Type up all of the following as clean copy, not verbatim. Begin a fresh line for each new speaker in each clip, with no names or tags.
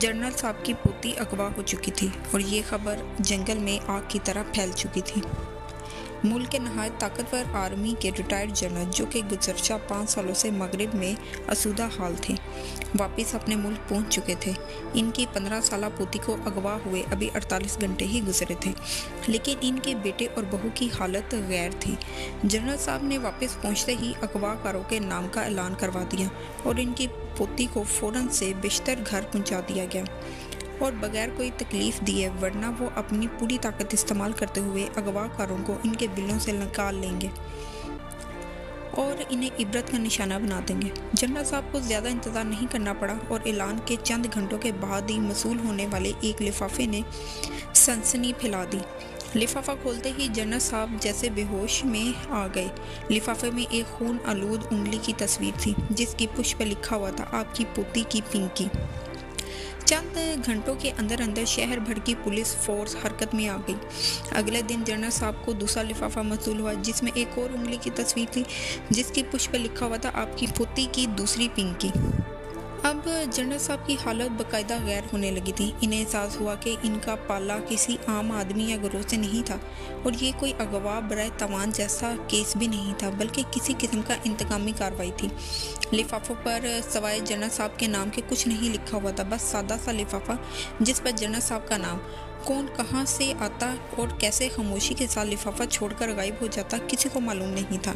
General صاحب کی پوتی اغوا ہو چکی تھی اور یہ خبر جنگل میں آگ کی طرح پھیل چکی تھی۔ ملک کے نہایت طاقتور آرمی کے ریٹائرڈ جنرل جو کہ گزشتہ 5 سالوں سے مغرب میں آسودہ حال تھے، واپس اپنے ملک پہنچ چکے تھے۔ ان کی 15 سالہ پوتی کو اغوا ہوئے ابھی 48 گھنٹے ہی گزرے تھے، لیکن ان کے بیٹے اور بہو کی حالت غیر تھی۔ جنرل صاحب نے واپس پہنچتے ہی اغوا کاروں کے نام کا اعلان کروا دیا اور ان کی پوتی کو فوراً سے بیشتر گھر پہنچا دیا گیا اور بغیر کوئی تکلیف دیے، ورنہ وہ اپنی پوری طاقت استعمال کرتے ہوئے اغوا کاروں کو ان کے بلوں سے نکال لیں گے اور انہیں عبرت کا نشانہ بنا دیں گے۔ جنرل صاحب کو زیادہ انتظار نہیں کرنا پڑا اور اعلان کے چند گھنٹوں کے بعد ہی موصول ہونے والے ایک لفافے نے سنسنی پھیلا دی۔ لفافہ کھولتے ہی جنرل صاحب جیسے بے ہوش میں آ گئے۔ لفافے میں ایک خون آلود انگلی کی تصویر تھی جس کی پشت پہ لکھا ہوا تھا، آپ کی پوتی کی پنکی۔ چند گھنٹوں کے اندر شہر بھر کی پولیس فورس حرکت میں آ گئی۔ اگلے دن جنرل صاحب کو دوسرا لفافہ موصول ہوا جس میں ایک اور انگلی کی تصویر تھی جس کی پشت پہ لکھا ہوا تھا، آپ کی پوتی کی دوسری پنکی۔ اب جنرل صاحب کی حالت باقاعدہ غیر ہونے لگی تھی۔ انہیں احساس ہوا کہ ان کا پالا کسی عام آدمی یا گروہ سے نہیں تھا اور یہ کوئی اغوا برائے تاوان جیسا کیس بھی نہیں تھا، بلکہ کسی قسم کا انتقامی کارروائی تھی۔ لفافوں پر سوائے جنرل صاحب کے نام کے کچھ نہیں لکھا ہوا تھا، بس سادہ سا لفافہ جس پر جنرل صاحب کا نام، کون کہاں سے آتا اور کیسے خاموشی کے ساتھ لفافہ چھوڑ کر غائب ہو جاتا کسی کو معلوم نہیں تھا۔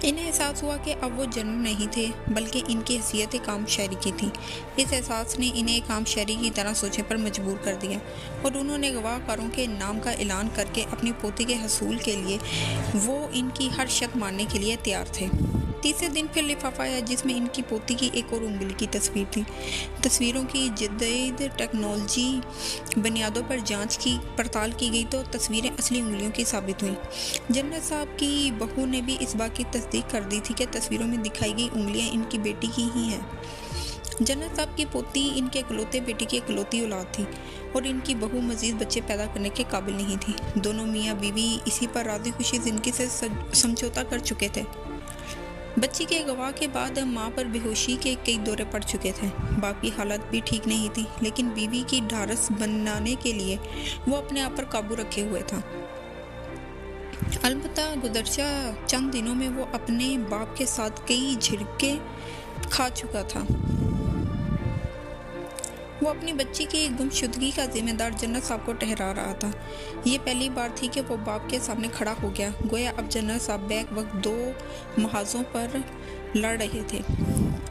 انہیں احساس ہوا کہ اب وہ جنرل نہیں تھے بلکہ ان کی حیثیت ایک عام شہری کی تھی۔ اس احساس نے انہیں ایک عام شہری کی طرح سوچنے پر مجبور کر دیا اور انہوں نے اغوا کاروں کے نام کا اعلان کر کے اپنی پوتی کے حصول کے لیے وہ ان کی ہر شرط ماننے کے لیے تیار تھے۔ تیسرے دن پھر لفافہ آیا جس میں ان کی پوتی کی ایک اور انگلی کی تصویر تھی۔ تصویروں کی جدید ٹیکنالوجی بنیادوں پر جانچ کی پڑتال کی گئی تو تصویریں اصلی انگلیوں کی ثابت ہوئیں۔ جنرل صاحب کی بہو نے بھی اس بات کی تصدیق کر دی تھی کہ تصویروں میں دکھائی گئی انگلیاں ان کی بیٹی کی ہی ہیں۔ جنرل صاحب کی پوتی ان کے اکلوتے بیٹی کی اکلوتی اولاد تھی اور ان کی بہو مزید بچے پیدا کرنے کے قابل نہیں تھی۔ دونوں میاں بیوی اسی پر راضی خوشی زندگی سے سمجھوتا کر چکے تھے۔ بچی کے اغوا کے بعد ماں پر بے ہوشی کے کئی دورے پڑ چکے تھے۔ باپ کی حالت بھی ٹھیک نہیں تھی، لیکن بیوی کی ڈھارس بنانے کے لیے وہ اپنے آپ پر قابو رکھے ہوئے تھا۔ البتہ گزشتہ چند دنوں میں وہ اپنے باپ کے ساتھ کئی جھڑکیں کھا چکا تھا۔ وہ اپنی بچی کی گمشدگی کا ذمہ دار جنرل صاحب کو ٹھہرا رہا تھا۔ یہ پہلی بار تھی کہ وہ باپ کے سامنے کھڑا ہو گیا، گویا اب جنرل صاحب بیک وقت 2 محاذوں پر لڑ رہے تھے۔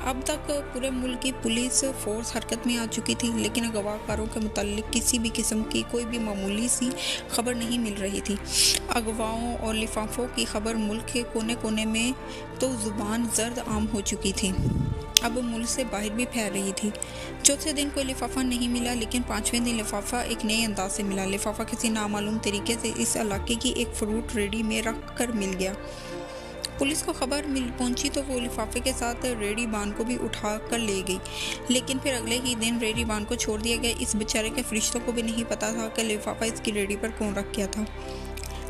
اب تک پورے ملک کی پولیس فورس حرکت میں آ چکی تھی، لیکن اغوا کاروں کے متعلق کسی بھی قسم کی کوئی بھی معمولی سی خبر نہیں مل رہی تھی۔ اغواؤں اور لفافوں کی خبر ملک کے کونے کونے میں تو زبان زد عام ہو چکی تھی، اب ملک سے باہر بھی پھیل رہی تھی۔ چوتھے دن کوئی لفافہ نہیں ملا، لیکن 5ویں دن لفافہ ایک نئے انداز سے ملا۔ لفافہ کسی نامعلوم طریقے سے اس علاقے کی ایک فروٹ ریڑھی میں رکھ کر مل گیا۔ پولیس کو خبر پہنچی تو وہ لفافے کے ساتھ ریڑھی بان کو بھی اٹھا کر لے گئی، لیکن پھر اگلے ہی دن ریڑھی بان کو چھوڑ دیا گیا۔ اس بیچارے کے فرشتوں کو بھی نہیں پتا تھا کہ لفافہ اس کی ریڑھی پر کون رکھ گیا تھا۔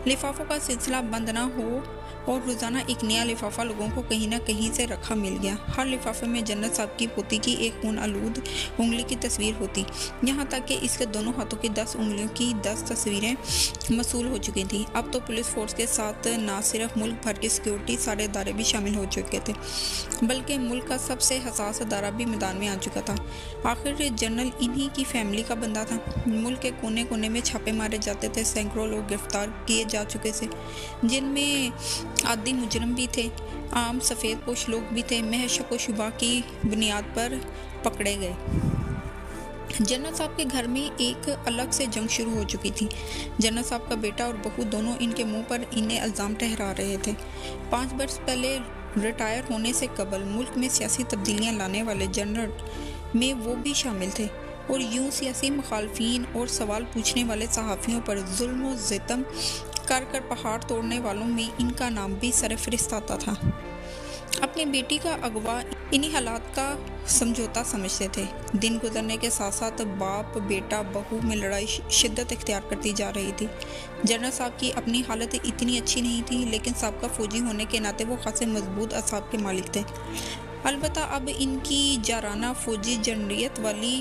لفافوں کا سلسلہ بند نہ ہو اور روزانہ ایک نیا لفافہ لوگوں کو کہیں نہ کہیں سے رکھا مل گیا۔ ہر لفافے میں جنرل صاحب کی پوتی کی ایک خون آلود انگلی کی تصویر ہوتی، یہاں تک کہ اس کے دونوں ہاتھوں کی 10 انگلیوں کی 10 تصویریں موصول ہو چکی تھیں۔ اب تو پولیس فورس کے ساتھ نہ صرف ملک بھر کے سیکیورٹی سارے ادارے بھی شامل ہو چکے تھے، بلکہ ملک کا سب سے حساس ادارہ بھی میدان میں آ چکا تھا۔ آخر جنرل انہی کی فیملی کا بندہ تھا۔ ملک کے کونے کونے میں چھاپے مارے جاتے تھے، سینکڑوں لوگ گرفتار کیے جا چکے تھے، جن میں عادی مجرم بھی تھے، عام سفید پوش لوگ بھی تھے، محض شک و شبہ کی بنیاد پر پکڑے گئے۔ جنرل صاحب کے گھر میں ایک الگ سے جنگ شروع ہو چکی تھی۔ جنرل صاحب کا بیٹا اور بہو دونوں ان کے منہ پر انہیں الزام ٹھہرا رہے تھے۔ 5 برس پہلے ریٹائر ہونے سے قبل ملک میں سیاسی تبدیلیاں لانے والے جنرل میں وہ بھی شامل تھے، اور یوں سیاسی مخالفین اور سوال پوچھنے والے صحافیوں پر ظلم و ستم کر پہاڑ توڑنے والوں میں ان کا نام بھی سرفہرست آتا تھا۔ اپنی بیٹی کا اغوا انہی حالات کا سمجھوتا سمجھتے تھے۔ دن گزرنے کے ساتھ ساتھ باپ بیٹا بہو میں لڑائی شدت اختیار کرتی جا رہی تھی۔ جنرل صاحب کی اپنی حالت اتنی اچھی نہیں تھی، لیکن سابقہ فوجی ہونے کے ناطے وہ خاصے مضبوط اعصاب کے مالک تھے۔ البتہ اب ان کی جارحانہ فوجی جرنیت والی